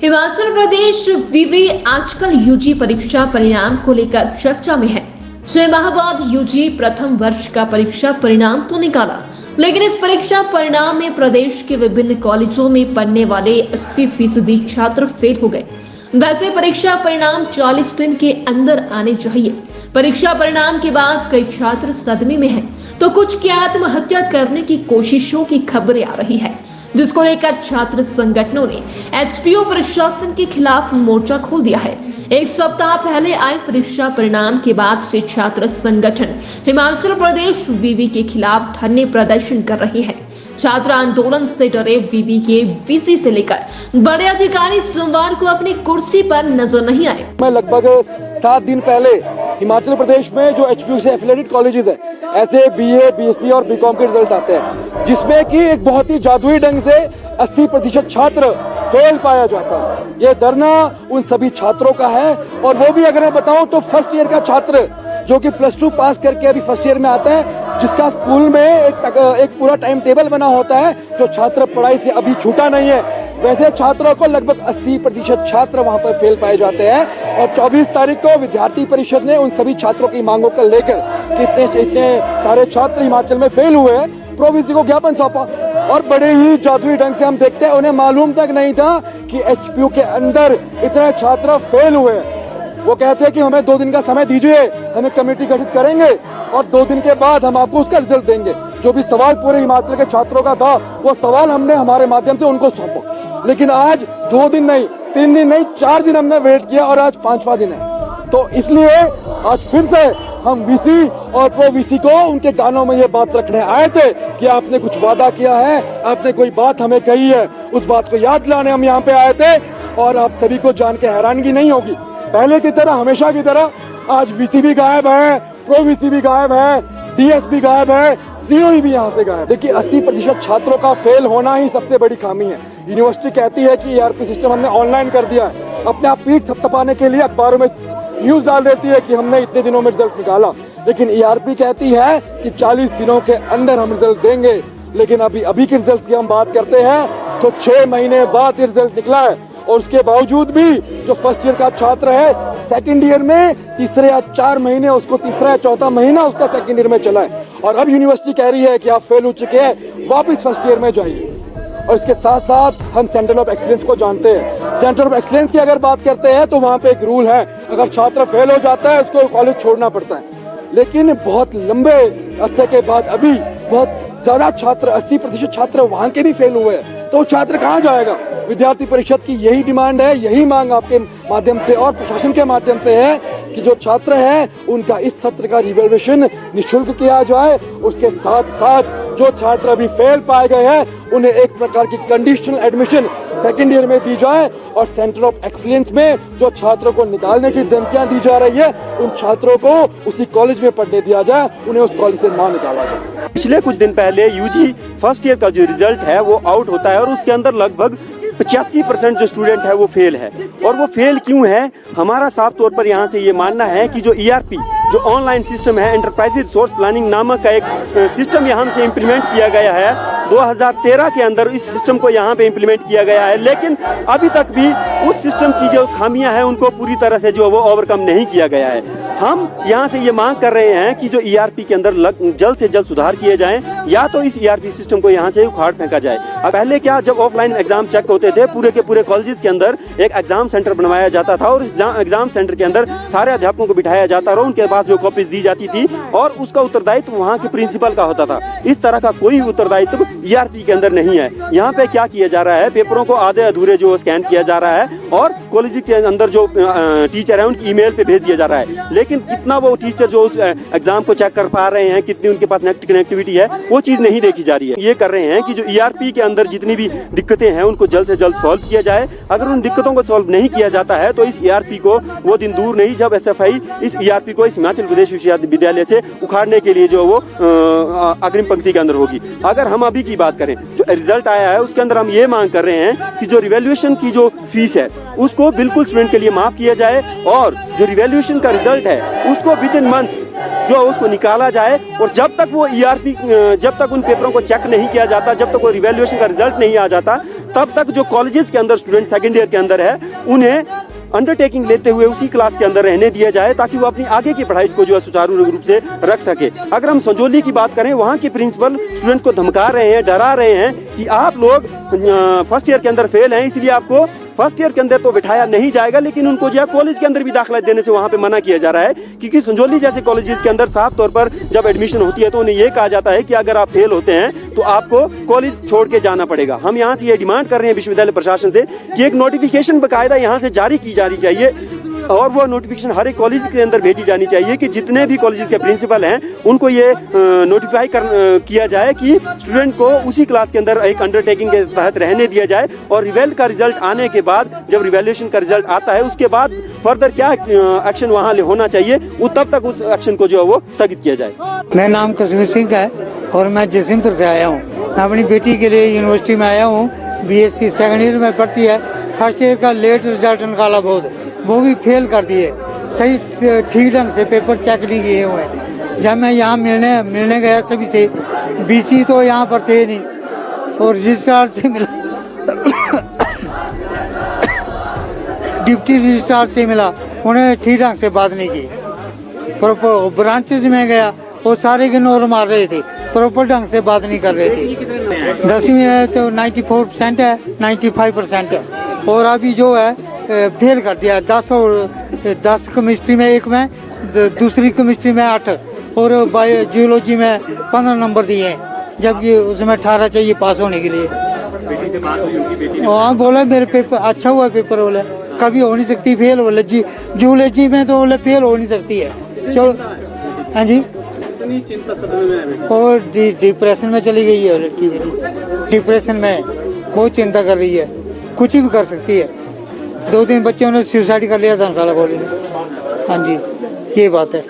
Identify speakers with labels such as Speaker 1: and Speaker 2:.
Speaker 1: हिमाचल प्रदेश विवि आजकल यूजी परीक्षा परिणाम को लेकर चर्चा में है। 6 माह बाद यूजी प्रथम वर्ष का परीक्षा परिणाम तो निकाला, लेकिन इस परीक्षा परिणाम में प्रदेश के विभिन्न कॉलेजों में पढ़ने वाले 80% छात्र फेल हो गए। वैसे परीक्षा परिणाम 40 दिन के अंदर आने चाहिए। परीक्षा परिणाम के बाद कई छात्र सदमे में हैं, तो कुछ की आत्महत्या करने की कोशिशों की खबरें आ रही है, जिसको लेकर छात्र संगठनों ने एचपीयू प्रशासन के खिलाफ मोर्चा खोल दिया है। एक सप्ताह पहले आए परीक्षा परिणाम के बाद से छात्र संगठन हिमाचल प्रदेश विवि के खिलाफ धरने प्रदर्शन कर रहे हैं। छात्र आंदोलन से डरे विवि के वीसी से लेकर बड़े अधिकारी सोमवार को अपनी कुर्सी पर नजर नहीं आए।
Speaker 2: मैं लगभग 7 दिन पहले हिमाचल प्रदेश में जो एचपीयू से एफिलिएटेड कॉलेजेस है, ऐसे बीए, बीएससी और बीकॉम के रिजल्ट आते हैं, जिसमें कि एक बहुत ही जादुई ढंग से 80% छात्र फेल पाया जाता है। ये धरना उन सभी छात्रों का है, और वो भी अगर मैं बताऊं तो फर्स्ट ईयर का छात्र जो कि +2 पास करके अभी फर्स्ट ईयर में आता है, जिसका स्कूल में एक पूरा टाइम टेबल बना होता है, जो छात्र पढ़ाई से अभी छूटा नहीं है, वैसे छात्रों को लगभग 80% छात्र वहां पर फेल पाए जाते हैं। और 24 तारीख को विद्यार्थी परिषद ने उन सभी छात्रों की मांगों को लेकर कि इतने सारे छात्र हिमाचल में फेल हुए हैं, प्रोविंसी को ज्ञापन सौंपा। और बड़े ही जादुई ढंग से हम देखते हैं, उन्हें मालूम तक नहीं था कि एचपीयू के अंदर इतने छात्र फेल हुए हैं। वो कहते हैं कि हमें 2 दिन का समय दीजिए, हमें कमेटी गठित करेंगे और 2 दिन के बाद हम आपको उसका रिजल्ट देंगे। जो भी सवाल पूरे हिमाचल के छात्रों का था, वो सवाल हमने हमारे माध्यम से उनको सौंपा। लेकिन आज 2 दिन नहीं, 3 दिन नहीं, 4 दिन हमने वेट किया, और आज 5वां दिन है। तो इसलिए आज फिर से हम वीसी और प्रो वीसी को उनके कानों में ये बात रखने आए थे कि आपने कुछ वादा किया है, आपने कोई बात हमें कही है, उस बात को याद दिलाने हम यहाँ पे आए थे। और आप सभी को जान के हैरानगी नहीं होगी, पहले की तरह, हमेशा की तरह आज वीसी भी गायब है, प्रो वीसी भी गायब है, डीएस भी गायब है, सीओई भी यहाँ से गायब। देखिए, 80% छात्रों का फेल होना ही सबसे बड़ी खामी है। यूनिवर्सिटी कहती है कि ईआरपी सिस्टम हमने ऑनलाइन कर दिया है, अपने आप पीठ थपथपाने के लिए अखबारों में न्यूज डाल देती है कि हमने इतने दिनों में रिजल्ट निकाला, लेकिन ईआरपी कहती है कि 40 दिनों के अंदर हम रिजल्ट देंगे। लेकिन अभी के रिजल्ट की हम बात करते हैं तो 6 महीने बाद रिजल्ट निकला है, और उसके बावजूद भी जो फर्स्ट ईयर का छात्र है, सेकंड ईयर में तीसरे या 4 महीने, उसको तीसरा या चौथा महीना उसका सेकंड ईयर में चला है, और अब यूनिवर्सिटी कह रही है कि आप फेल हो चुके हैं, वापस फर्स्ट ईयर में जाइए। और इसके साथ साथ हम सेंटर ऑफ एक्सीलेंस को जानते हैं। सेंटर ऑफ एक्सीलेंस की अगर बात करते हैं तो वहां पे एक रूल है, अगर छात्र फेल हो जाता है उसको कॉलेज छोड़ना पड़ता है। लेकिन बहुत लंबे अरसे के बाद अभी बहुत ज्यादा छात्र, 80% छात्र वहां के भी फेल हुए हैं, तो छात्र कहाँ जाएगा? विद्यार्थी परिषद की यही डिमांड है, यही मांग आपके माध्यम से और प्रशासन के माध्यम से है कि जो छात्र हैं उनका इस सत्र का रिवैल्यूएशन निःशुल्क किया जाए। उसके साथ साथ जो छात्र अभी फेल पाए गए हैं, उन्हें एक प्रकार की कंडीशनल एडमिशन सेकेंड ईयर में दी जाए, और सेंटर ऑफ एक्सीलेंस में जो छात्रों को निकालने की धमकियां दी जा रही है, उन छात्रों को उसी कॉलेज में पढ़ने दिया जाए, उन्हें उस कॉलेज से ना निकाला जाए।
Speaker 3: पिछले कुछ दिन पहले यूजी फर्स्ट ईयर का जो रिजल्ट है वो आउट होता है, और उसके अंदर लगभग 85% जो स्टूडेंट है वो फेल है। और वो फेल क्यों है? हमारा साफ तौर पर यहाँ से ये मानना है कि जो ईआरपी, जो ऑनलाइन सिस्टम है, एंटरप्राइज रिसोर्स प्लानिंग नामक का एक सिस्टम यहाँ से इम्प्लीमेंट किया गया है। 2013 के अंदर इस सिस्टम को यहाँ पे इम्प्लीमेंट किया गया है, लेकिन अभी तक भी उस सिस्टम की जो खामियां हैं उनको पूरी तरह से जो वो ओवरकम नहीं किया गया है। हम यहाँ से ये मांग कर रहे हैं कि जो ईआरपी के अंदर जल्द से जल्द सुधार किए जाएं, या तो इस ईआरपी सिस्टम को यहाँ से उखाड़ फेंका जाए। अब पहले क्या, जब ऑफलाइन एग्जाम चेक होते थे, पूरे के पूरे कॉलेजेस के अंदर एक एग्जाम सेंटर बनवाया जाता था, और एग्जाम सेंटर के अंदर सारे अध्यापकों को बिठाया जाता था, उनके पास जो कॉपीज दी जाती थी, और उसका उत्तरदायित्व वहाँ के प्रिंसिपल का होता था। इस तरह का कोई उत्तरदायित्व ईआरपी के अंदर नहीं है। यहाँ पे क्या किया जा रहा है, पेपरों को आधे अधूरे जो स्कैन किया जा रहा है, और कॉलेज के अंदर जो टीचर है उनकी ईमेल पे भेज दिया जा रहा है। लेकिन कितना वो टीचर जो उस एग्जाम को चेक कर पा रहे हैं, कितनी उनके पास नेट कनेक्टिविटी है, वो चीज नहीं देखी जा रही है। ये कर रहे हैं कि जो ईआरपी के अंदर जितनी भी दिक्कतें हैं उनको जल्द से जल्द सॉल्व किया जाए। अगर उन दिक्कतों को सॉल्व नहीं किया जाता है तो इस ईआरपी को वो दिन दूर नहीं जब एसएफआई इस ईआरपी को इस हिमाचल प्रदेश विश्वविद्यालय से उखाड़ने के लिए जो वो अग्रिम पंक्ति के अंदर होगी। अगर हम अभी की बात करें, जो रिजल्ट आया है उसके अंदर हम ये मांग कर रहे हैं कि जो रिवैल्यूएशन की जो फीस है उसको बिल्कुल स्टूडेंट के लिए माफ किया जाए, और जो रिवैल्यूएशन का रिजल्ट है उसको विद इन मंथ जो है उसको निकाला जाए, और जब तक वो ERP जब तक उन पेपरों को चेक नहीं किया जाता, जब तक वो रिवैल्यूएशन का रिजल्ट नहीं आ जाता, तब तक जो कॉलेजेस के अंदर स्टूडेंट सेकेंड ईयर के अंदर है उन्हें अंडरटेकिंग लेते हुए उसी क्लास के अंदर रहने दिया जाए, ताकि वो अपनी आगे की पढ़ाई को जो है सुचारू रूप से रख सके। अगर हम संजौली की बात करें, वहाँ के प्रिंसिपल स्टूडेंट को धमका रहे हैं, डरा रहे हैं कि आप लोग फर्स्ट ईयर के अंदर फेल हैं, इसलिए आपको फर्स्ट ईयर के अंदर तो बिठाया नहीं जाएगा, लेकिन उनको जो है कॉलेज के अंदर भी दाखिला देने से वहाँ पे मना किया जा रहा है। क्योंकि संजौली जैसे कॉलेजेस के अंदर साफ तौर पर जब एडमिशन होती है तो उन्हें ये कहा जाता है कि अगर आप फेल होते हैं तो आपको कॉलेज छोड़ के जाना पड़ेगा। हम यहाँ से ये डिमांड कर रहे हैं विश्वविद्यालय प्रशासन से कि एक नोटिफिकेशन बाकायदा यहाँ से जारी की जानी चाहिए, और वो नोटिफिकेशन हर एक कॉलेज के अंदर भेजी जानी चाहिए कि जितने भी कॉलेजेस के प्रिंसिपल हैं उनको ये नोटिफाई किया जाए कि स्टूडेंट को उसी क्लास के अंदर एक अंडरटेकिंग के तहत रहने दिया जाए, और रिवेल का रिजल्ट आने के बाद, जब रिवैल्यूएशन का रिजल्ट आता है उसके बाद फर्दर क्या एक्शन वहाँ होना चाहिए, वो तब तक उस एक्शन को जो है वो स्थगित किया जाए।
Speaker 4: मेरा नाम कश्मीर सिंह है और मैं जयसिंहपुर से आया हूँ। मैं अपनी बेटी के लिए यूनिवर्सिटी में आया हूँ, BSc सेकेंड ईयर में पढ़ती है। फर्स्ट ईयर का लेट रिजल्ट निकाला बहुत, वो भी फेल कर दिए, सही ठीक ढंग से पेपर चेक नहीं किए हुए। जब मैं यहाँ मिलने गया सभी से, BC तो यहाँ पर थे नहीं, और रजिस्ट्रार से मिला डिप्टी रजिस्ट्रार से मिला, उन्हें ठीक ढंग से बात नहीं की। ब्रांचेज में गया, वो सारे इग्नोर मार रहे थे, प्रॉपर ढंग से बात नहीं कर रहे थे। 10वीं में तो 94% है, 95% है, और अभी जो है फेल कर दिया। 10 केमिस्ट्री में 1 में, दूसरी केमिस्ट्री में 8, और जियोलॉजी में 15 नंबर दिए हैं, जबकि उसमें 18 चाहिए पास होने के लिए। हाँ, बोला मेरे पेपर अच्छा हुआ, पेपर बोले कभी हो नहीं सकती फेल, बोले जियोलॉजी में तो बोले फेल हो नहीं सकती है। चलो, हाँ जी, और डिप्रेशन में चली गई है लड़की मेरी, डिप्रेशन में बहुत चिंता कर रही है, कुछ भी कर सकती है। 2-3 बच्चों ने सुसाइड कर लिया धर्मशाला कॉलेज में। हाँ जी, ये बात है।